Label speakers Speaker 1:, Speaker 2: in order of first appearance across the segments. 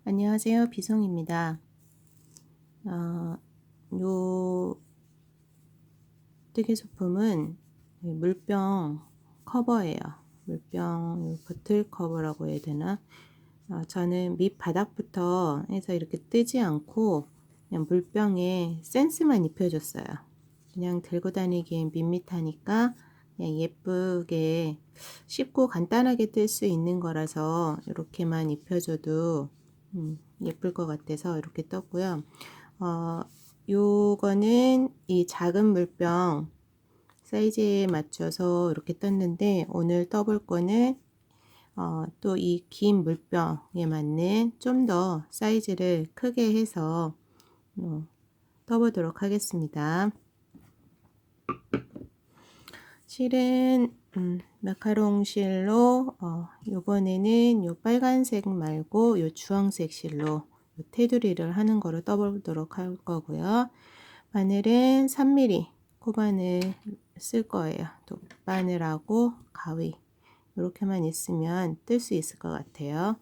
Speaker 1: 안녕하세요. 비송입니다. 요 뜨개 소품은 물병 커버예요. 물병 요 보틀 커버라고 해야 되나? 저는 밑바닥부터 해서 이렇게 뜨지 않고 그냥 물병에 센스만 입혀줬어요. 그냥 들고 다니기엔 밋밋하니까 그냥 예쁘게 쉽고 간단하게 뜰 수 있는 거라서 이렇게만 입혀줘도 예쁠 것 같아서 이렇게 떴고요. 요거는 이 작은 물병 사이즈에 맞춰서 이렇게 떴는데, 오늘 떠볼 거는 또 이 긴 물병에 맞는 좀 더 사이즈를 크게 해서 떠보도록 하겠습니다. 실은 마카롱 실로 요번에는 요 빨간색 말고 요 주황색 실로 요 테두리를 하는 거로 떠보도록 할 거고요. 바늘은 3mm 코바늘 쓸 거예요. 돗바늘하고 가위 이렇게만 있으면 뜰 수 있을 것 같아요.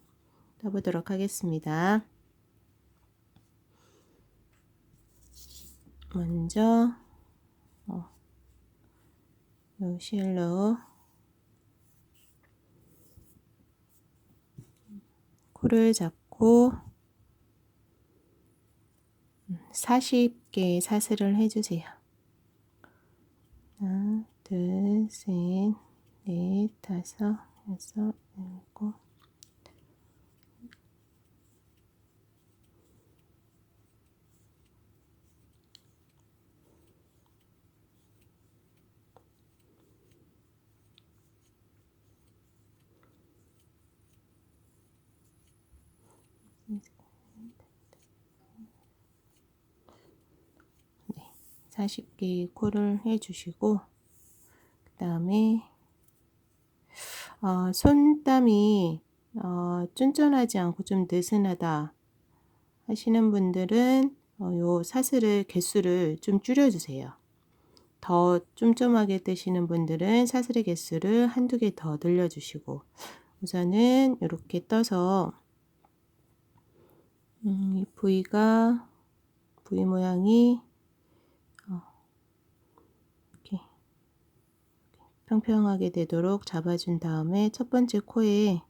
Speaker 1: 떠보도록 하겠습니다. 먼저 요 실로 코를 잡고 40개의 사슬을 해주세요. 하나, 둘, 셋, 넷, 다섯, 여섯, 일곱, 네, 40개의 코를 해주시고, 그 다음에 손땀이 쫀쫀하지 않고 좀 느슨하다 하시는 분들은 요 사슬을 개수를 좀 줄여주세요. 더 쫌쫌하게 뜨시는 분들은 사슬의 개수를 한두 개 더 늘려주시고, 우선은 이렇게 떠서 이 부위 모양이 이렇게 평평하게 되도록 잡아준 다음에 첫 번째 코에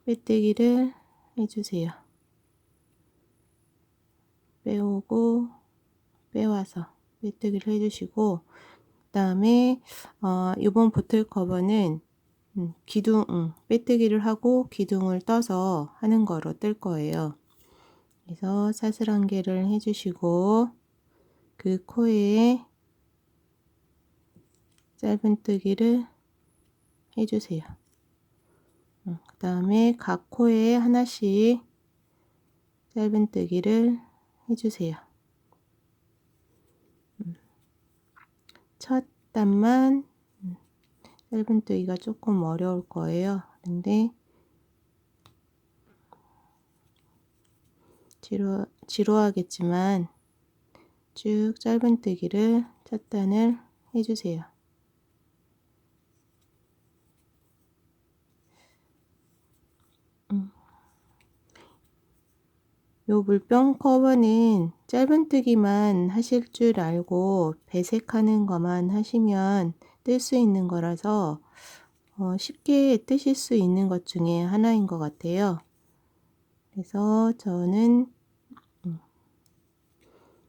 Speaker 1: 빼뜨기를 해주세요. 빼오고 빼와서 빼뜨기를 해주시고, 그 다음에 이번 보틀 커버는 빼뜨기를 하고 기둥을 떠서 하는 거로 뜰 거예요. 그래서 사슬 한 개를 해주시고, 그 코에 짧은뜨기를 해주세요. 그 다음에 각 코에 하나씩 짧은뜨기를 해주세요. 첫 단만 짧은뜨기가 조금 어려울 거예요. 근데 지루하겠지만 쭉 짧은뜨기를 첫 단을 해주세요. 요 물병 커버는 짧은뜨기만 하실 줄 알고 배색하는 것만 하시면 뜰 수 있는 거라서 쉽게 뜨실 수 있는 것 중에 하나인 것 같아요. 그래서 저는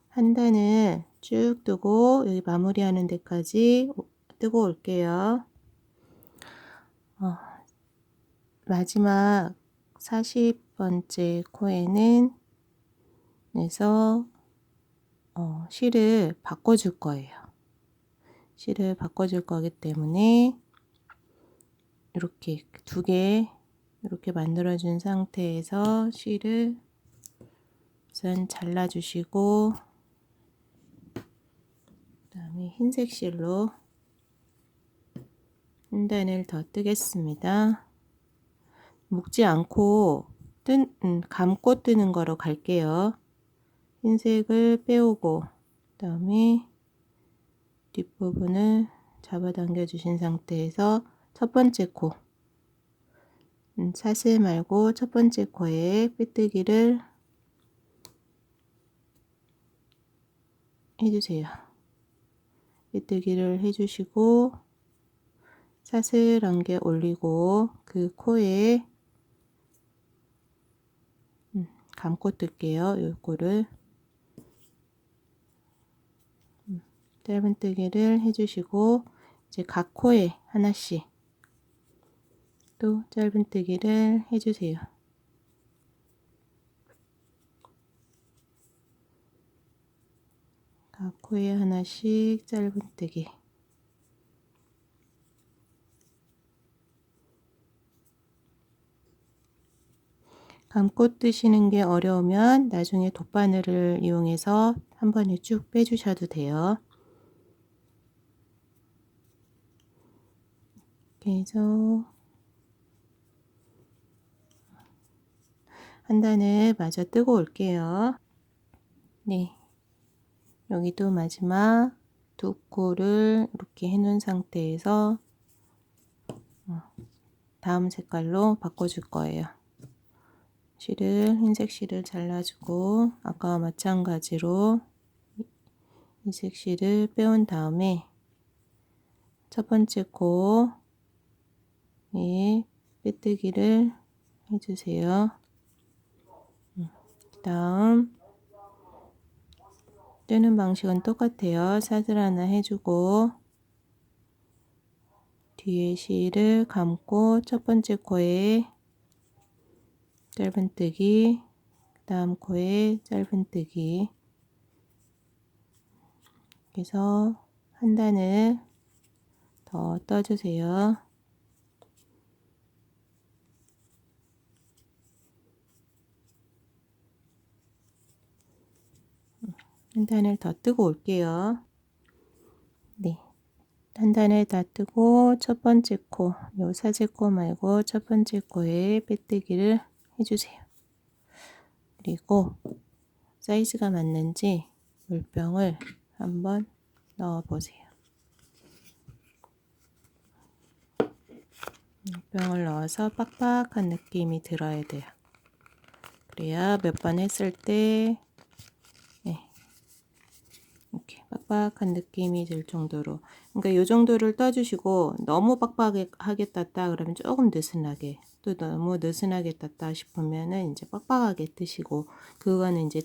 Speaker 1: 한 단을 쭉 뜨고 여기 마무리하는 데까지 뜨고 올게요. 마지막 40번째 코에는 실을 바꿔줄 거예요. 실을 바꿔줄 거기 때문에 이렇게 두 개 이렇게 만들어 준 상태에서 실을 우선 잘라 주시고, 그 다음에 흰색 실로 한 단을 더 뜨겠습니다. 묶지 않고 감고 뜨는 거로 갈게요. 흰색을 빼오고, 그 다음에 뒷부분을 잡아당겨 주신 상태에서 첫 번째 코 사슬 말고 첫 번째 코에 빼뜨기를 해주세요. 빼뜨기를 해주시고 사슬 1개 올리고 그 코에 감고 뜰게요. 이 코를 짧은뜨기를 해주시고 이제 각 코에 하나씩 또 짧은뜨기를 해주세요. 각 코에 하나씩 짧은뜨기. 감고 뜨시는 게 어려우면 나중에 돗바늘을 이용해서 한 번에 쭉 빼주셔도 돼요. 이렇게 해서 한 단을 마저 뜨고 올게요. 네, 여기도 마지막 두 코를 이렇게 해놓은 상태에서 다음 색깔로 바꿔줄 거예요. 흰색 실을 잘라주고 아까와 마찬가지로 흰색 실을 빼온 다음에 첫 번째 코에 빼뜨기를 해주세요. 다음 뜨는 방식은 똑같아요. 사슬 하나 해주고 뒤에 실을 감고 첫 번째 코에 짧은뜨기, 다음 코에 짧은뜨기. 그래서 한 단을 더 떠주세요. 한 단을 더 뜨고 올게요. 네, 한 단을 다 뜨고 첫 번째 코, 요 사슬코 말고 첫 번째 코에 빼뜨기를 해주세요. 그리고 사이즈가 맞는지 물병을 한번 넣어 보세요. 물병을 넣어서 빡빡한 느낌이 들어야 돼요. 그래야 몇 번 했을 때 이렇게 빡빡한 느낌이 들 정도로, 그러니까 이 정도를 떠주시고 너무 빡빡하게 떴다 그러면 조금 느슨하게, 또 너무 느슨하게 떴다 싶으면은 이제 빡빡하게 뜨시고, 그거는 이제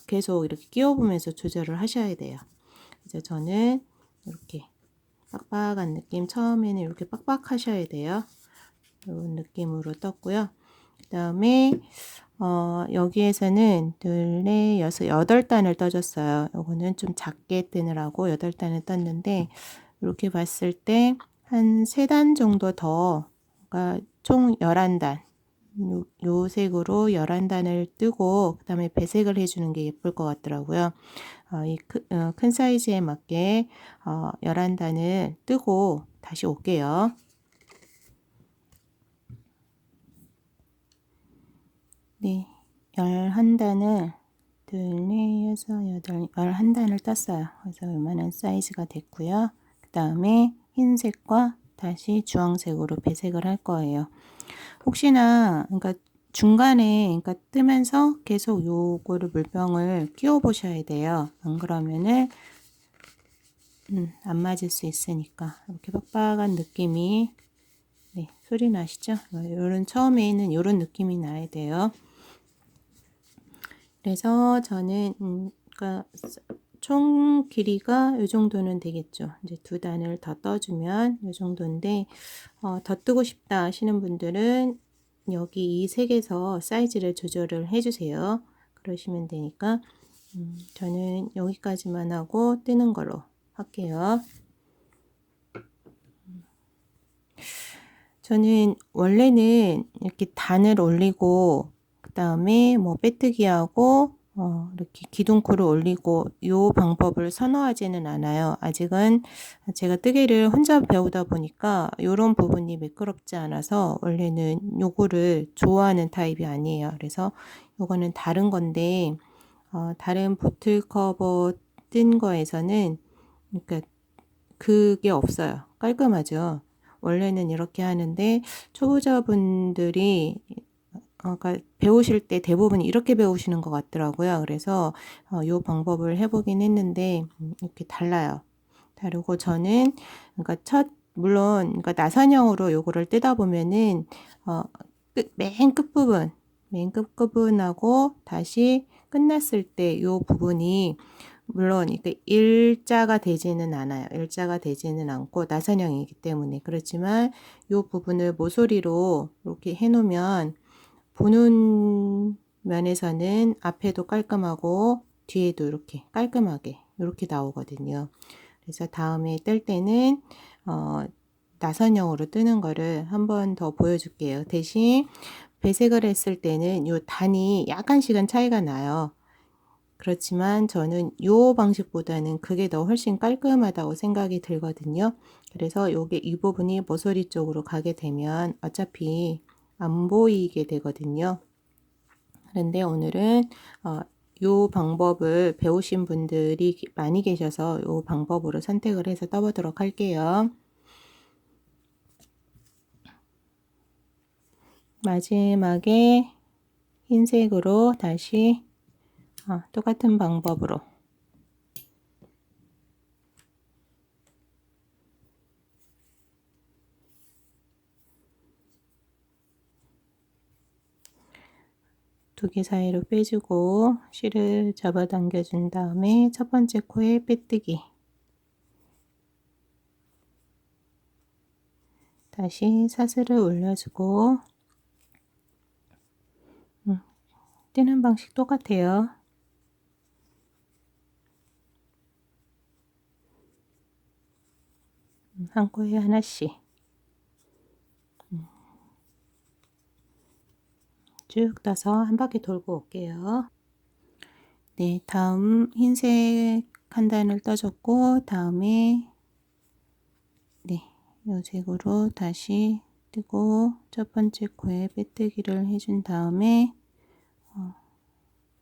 Speaker 1: 계속 이렇게 끼워보면서 조절을 하셔야 돼요. 이제 저는 이렇게 빡빡한 느낌, 처음에는 이렇게 빡빡하셔야 돼요. 이런 느낌으로 떴고요. 그 다음에 여기에서는 둘, 넷, 여섯, 8단을 떠줬어요. 요거는 좀 작게 뜨느라고 8단을 떴는데, 이렇게 봤을 때 한 3단 정도 더, 그러니까 총 11단, 요 색으로 11단을 뜨고 그 다음에 배색을 해주는 게 예쁠 것 같더라고요. 큰 사이즈에 맞게 11단을 뜨고 다시 올게요. 네, 11단을 둘, 넷, 여섯, 여덟, 11단을 떴어요. 그래서 이만한 사이즈가 됐고요. 그 다음에 흰색과 다시 주황색으로 배색을 할 거예요. 혹시나 그러니까 중간에 그러니까 뜨면서 계속 요거를 물병을 끼워 보셔야 돼요. 안 그러면은 안 맞을 수 있으니까. 이렇게 빡빡한 느낌이 소리 나시죠? 요런 처음에는 요런 느낌이 나야 돼요. 그래서 저는 그러니까 총 길이가 이 정도는 되겠죠. 이제 2단을 더 떠주면 이 정도인데 더 뜨고 싶다 하시는 분들은 여기 이 색에서 사이즈를 조절을 해주세요. 그러시면 되니까 저는 여기까지만 하고 뜨는 걸로 할게요. 저는 원래는 이렇게 단을 올리고 그 다음에 뭐 빼뜨기하고 이렇게 기둥코를 올리고 요 방법을 선호하지는 않아요. 아직은 제가 뜨개를 혼자 배우다 보니까 요런 부분이 매끄럽지 않아서 원래는 요거를 좋아하는 타입이 아니에요. 그래서 요거는 다른 건데 다른 보틀 커버 뜬 거에서는 그러니까 그게 없어요. 깔끔하죠. 원래는 이렇게 하는데 초보자분들이 그러니까 배우실 때 대부분 이렇게 배우시는 것 같더라고요. 그래서 요 방법을 해보긴 했는데 이렇게 달라요. 다르고 저는 그러니까 물론 그러니까 나선형으로 요거를 뜨다 보면은 맨 끝부분 맨 끝부분하고 다시 끝났을 때 요 부분이 물론 이게 일자가 되지는 않아요. 일자가 되지는 않고 나선형이기 때문에 그렇지만 요 부분을 모서리로 이렇게 해 놓으면 보는 면에서는 앞에도 깔끔하고 뒤에도 이렇게 깔끔하게 이렇게 나오거든요. 그래서 다음에 뜰 때는 나선형으로 뜨는 거를 한 번 더 보여줄게요. 대신 배색을 했을 때는 요 단이 약간씩은 차이가 나요. 그렇지만 저는 요 방식보다는 그게 더 훨씬 깔끔하다고 생각이 들거든요. 그래서 요게 이 부분이 모서리 쪽으로 가게 되면 어차피 안 보이게 되거든요. 그런데 오늘은 요 방법을 배우신 분들이 많이 계셔서 요 방법으로 선택을 해서 떠보도록 할게요. 마지막에 흰색으로 다시 똑같은 방법으로 두 개 사이로 빼주고 실을 잡아당겨 준 다음에 첫 번째 코에 빼뜨기, 다시 사슬을 올려주고 뜨는 방식 똑같아요. 한 코에 하나씩 쭉 떠서 한 바퀴 돌고 올게요. 네, 다음 흰색 한 단을 떠줬고 다음에 네, 요 색으로 다시 뜨고 첫 번째 코에 빼뜨기를 해준 다음에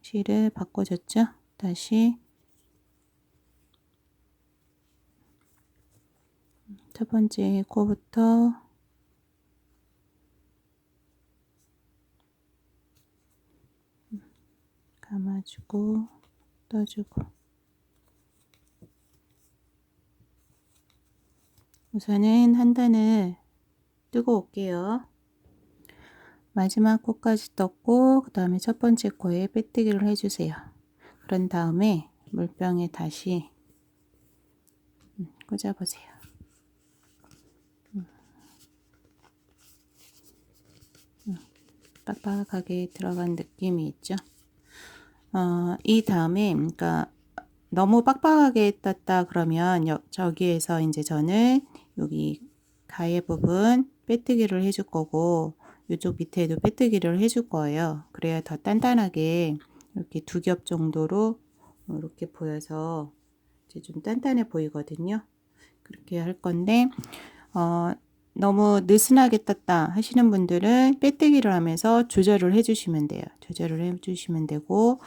Speaker 1: 실을 바꿔줬죠. 다시 첫 번째 코부터 감아주고 떠주고 우선은 한 단을 뜨고 올게요. 마지막 코까지 떴고 그 다음에 첫 번째 코에 빼뜨기를 해주세요. 그런 다음에 물병에 다시 꽂아보세요. 빡빡하게 들어간 느낌이 있죠. 이 다음에 그러니까 너무 빡빡하게 떴다 그러면 저기에서 이제 저는 여기 가해 부분 빼뜨기를 해줄 거고 이쪽 밑에도 빼뜨기를 해줄 거예요. 그래야 더 단단하게 이렇게 두 겹 정도로 이렇게 보여서 이제 좀 단단해 보이거든요. 그렇게 할 건데 너무 느슨하게 떴다 하시는 분들은 빼뜨기를 하면서 조절을 해주시면 돼요. 조절을 해주시면 되고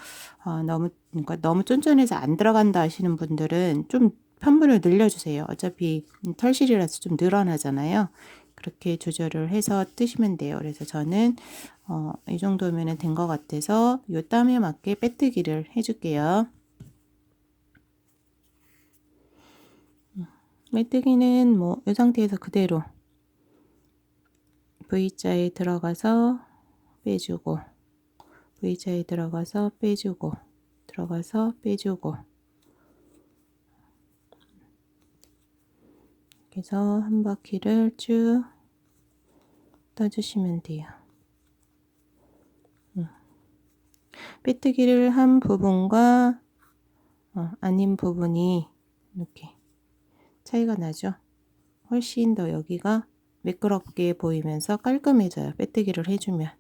Speaker 1: 그러니까 너무 쫀쫀해서 안 들어간다 하시는 분들은 좀 편물을 늘려주세요. 어차피 털실이라서 좀 늘어나잖아요. 그렇게 조절을 해서 뜨시면 돼요. 그래서 저는 이 정도면 된 것 같아서 요 땀에 맞게 빼뜨기를 해줄게요. 빼뜨기는 뭐 이 상태에서 그대로 V자에 들어가서 빼주고 V자에 들어가서 빼주고 들어가서 빼주고 그래서 한 바퀴를 쭉 떠주시면 돼요. 빼뜨기를 한 부분과 아닌 부분이 이렇게 차이가 나죠. 훨씬 더 여기가 매끄럽게 보이면서 깔끔해져요. 빼뜨기를 해주면.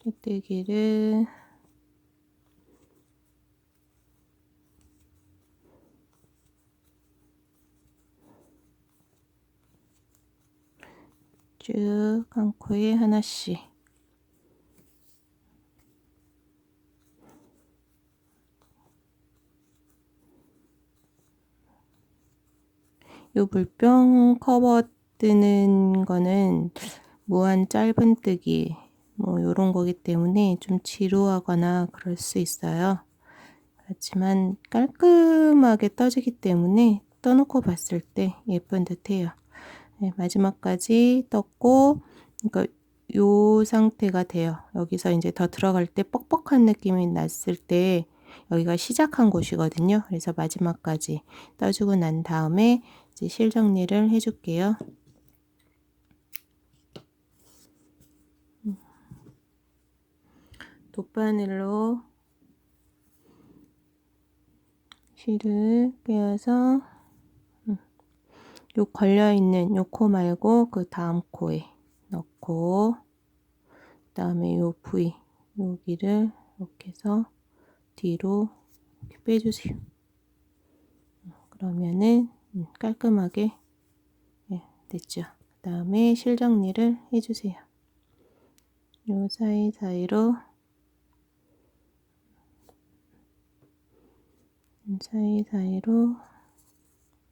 Speaker 1: 빼뜨기를 쭉 한 코에 하나씩. 요 물병 커버 뜨는 거는 무한 짧은뜨기 뭐 요런 거기 때문에 좀 지루하거나 그럴 수 있어요. 그렇지만 깔끔하게 떠지기 때문에 떠놓고 봤을 때 예쁜 듯해요. 네, 마지막까지 떴고, 그러니까 요 상태가 돼요. 여기서 이제 더 들어갈 때 뻑뻑한 느낌이 났을 때 여기가 시작한 곳이거든요. 그래서 마지막까지 떠주고 난 다음에 이제 실 정리를 해줄게요. 돗바늘로 실을 꿰어서 요 걸려있는 요 코 말고 그 다음 코에 넣고, 그 다음에 요 부위 여기를 이렇게 해서 뒤로 이렇게 빼주세요. 그러면은 깔끔하게 됐죠. 그 다음에 실 정리를 해주세요. 요 사이사이로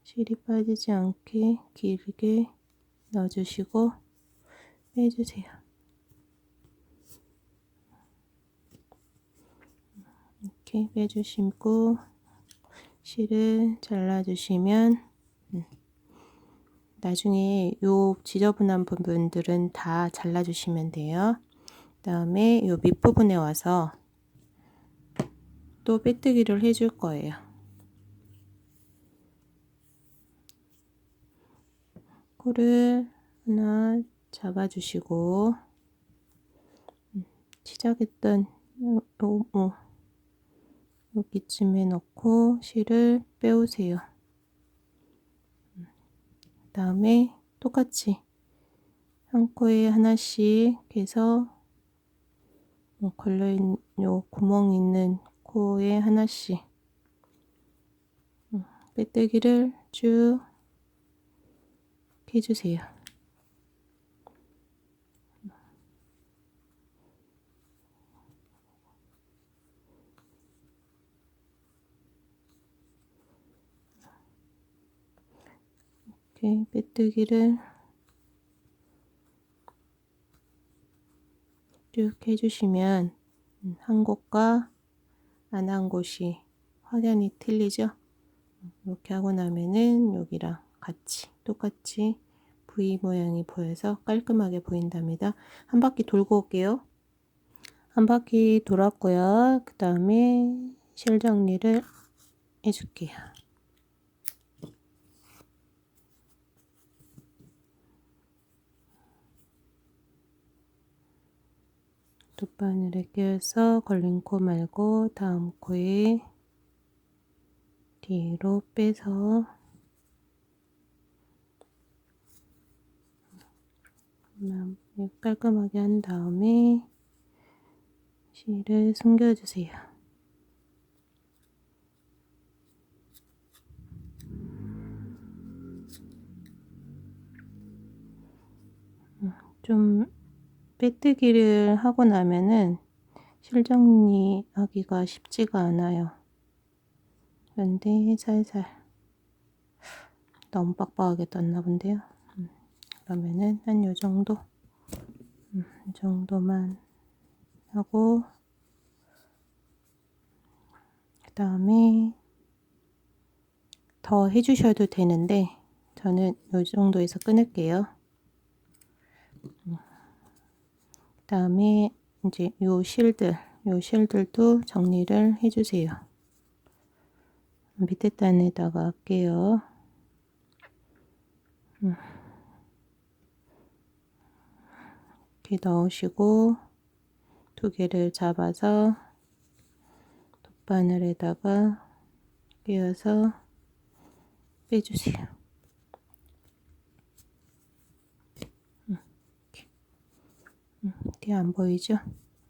Speaker 1: 실이 빠지지 않게 길게 넣어주시고 빼주세요. 이렇게 빼주시고 실을 잘라주시면 나중에 요 지저분한 부분들은 다 잘라주시면 돼요. 그 다음에 요 밑부분에 와서 또 빼뜨기를 해줄 거예요. 코를 하나 잡아주시고 시작했던 여기쯤에 넣고 실을 빼오세요. 그 다음에 똑같이 한 코에 하나씩 해서 걸려있는 요 구멍 있는 코에 하나씩 빼뜨기를 쭉 해주세요. 이렇게 빼뜨기를 쭉 해주시면 한 곳과 안 한 곳이 확연히 틀리죠? 이렇게 하고 나면은 여기랑 같이 똑같이 V 모양이 보여서 깔끔하게 보인답니다. 한 바퀴 돌고 올게요. 한 바퀴 돌았고요. 그 다음에 실 정리를 해줄게요. 돗바늘에 껴서 걸린 코 말고 다음 코에 뒤로 빼서 깔끔하게 한 다음에 실을 숨겨주세요. 좀 빼뜨기를 하고 나면은 실 정리하기가 쉽지가 않아요. 그런데 살살 너무 빡빡하게 떴나 본데요. 그러면은 한 요 정도 이 정도만 하고, 그 다음에 더 해주셔도 되는데 저는 요 정도에서 끊을게요. 그 다음에 이제 요 실들도 정리를 해주세요. 밑에 단에다가 할게요. 이렇게 넣으시고 두 개를 잡아서 돗바늘에다가 끼워서 빼주세요. 이렇게 안 보이죠?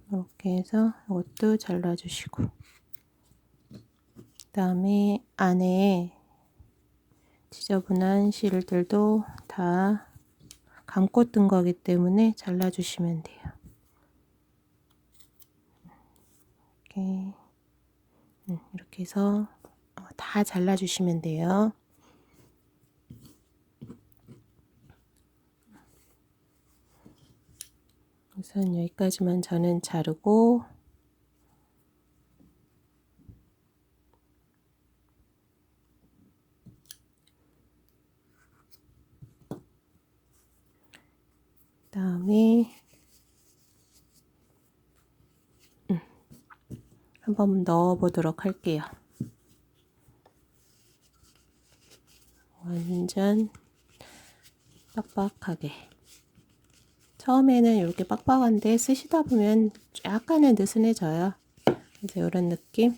Speaker 1: 이렇게 해서 이것도 잘라주시고, 그 다음에 안에 지저분한 실들도 다 감고 뜬 거기 때문에 잘라주시면 돼요. 이렇게 해서 다 잘라주시면 돼요. 우선 여기까지만 저는 자르고 그다음에 한번 넣어 보도록 할게요. 완전 빡빡하게. 처음에는 이렇게 빡빡한데 쓰시다 보면 약간은 느슨해져요. 그래서 이런 느낌,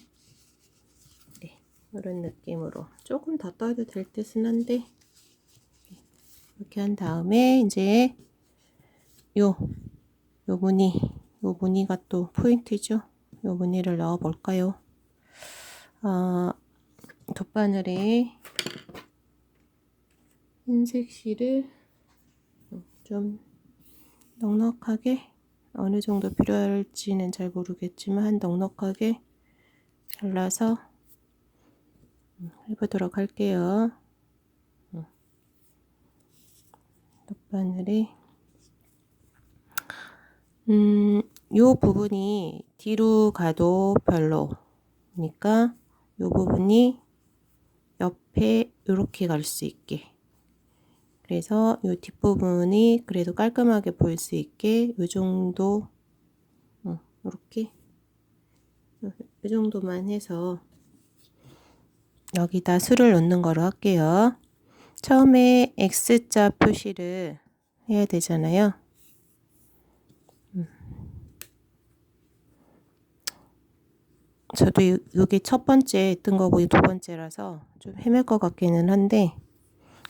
Speaker 1: 네, 이런 느낌으로 조금 더 떠도 될 듯은 한데 이렇게 한 다음에 이제 요 무늬가 또 포인트죠. 요 무늬를 넣어 볼까요? 돗바늘에 흰색 실을 좀 넉넉하게, 어느 정도 필요할지는 잘 모르겠지만 넉넉하게 잘라서 해보도록 할게요. 돗바늘에 요 부분이 뒤로 가도 별로니까 요 부분이 옆에 이렇게 갈 수 있게, 그래서 요 뒷부분이 그래도 깔끔하게 보일 수 있게 요 정도, 이렇게 이 정도만 해서 여기다 술을 넣는 거로 할게요. 처음에 X자 표시를 해야 되잖아요. 저도 이게 첫 번째 뜬 거고 두 번째라서 좀 헤맬 것 같기는 한데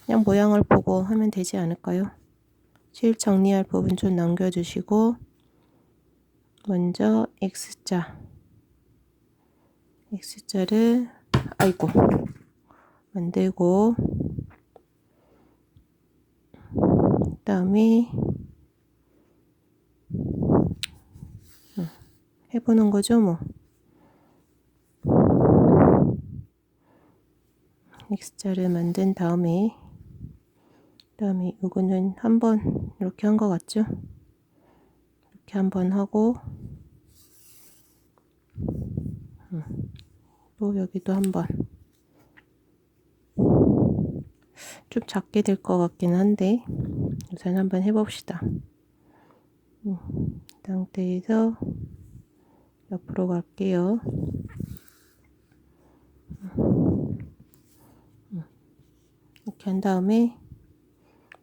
Speaker 1: 그냥 모양을 보고 하면 되지 않을까요? 실 정리할 부분 좀 남겨주시고, 먼저 X자를 만들고, 그 다음에 해보는 거죠 뭐. X자를 만든 다음에 요거는 한번 이렇게 한 것 같죠? 이렇게 한번 하고, 또 여기도 한번. 좀 작게 될 것 같긴 한데 우선 한번 해봅시다. 이 상태에서 옆으로 갈게요. 이렇게 한 다음에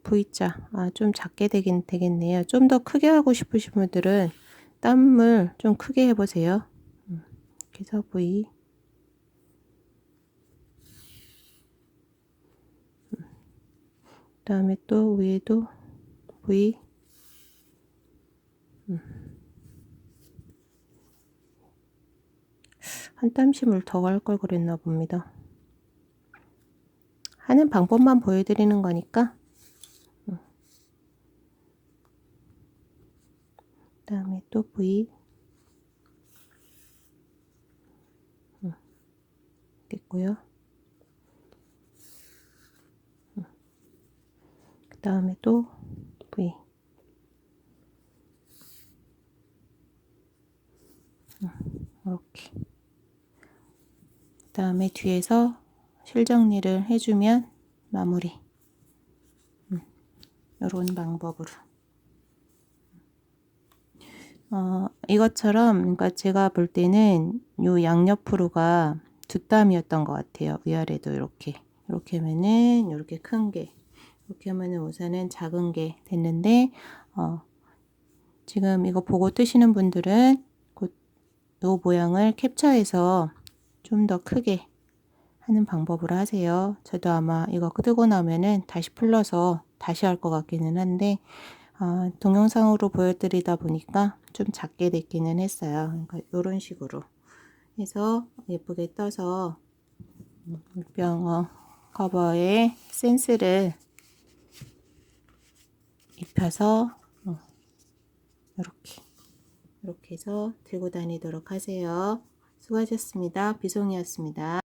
Speaker 1: V자, 좀 작게 되겠네요. 좀 더 크게 하고 싶으신 분들은 땀을 좀 크게 해보세요. 이렇게 해서 V, 그 다음에 또 위에도 V, 한 땀씩을 더 갈 걸 그랬나 봅니다. 하는 방법만 보여드리는 거니까. 그 다음에 또 V, 됐고요. 그 다음에 또 V, 이렇게. 그 다음에 뒤에서 실 정리를 해주면 마무리. 이런 방법으로. 이것처럼, 그러니까 제가 볼 때는 요 양옆으로가 두 땀이었던 것 같아요. 위아래도 이렇게 하면은 이렇게 큰 게, 이렇게 하면은 우선은 작은 게 됐는데, 지금 이거 보고 뜨시는 분들은 요 모양을 캡처해서 좀 더 크게 하는 방법으로 하세요. 저도 아마 이거 뜨고 나면은 다시 풀러서 다시 할 것 같기는 한데, 동영상으로 보여드리다 보니까 좀 작게 됐기는 했어요. 그러니까 이런 식으로 해서 예쁘게 떠서 물병 커버에 센스를 입혀서 이렇게 해서 들고 다니도록 하세요. 수고하셨습니다. 비송이었습니다.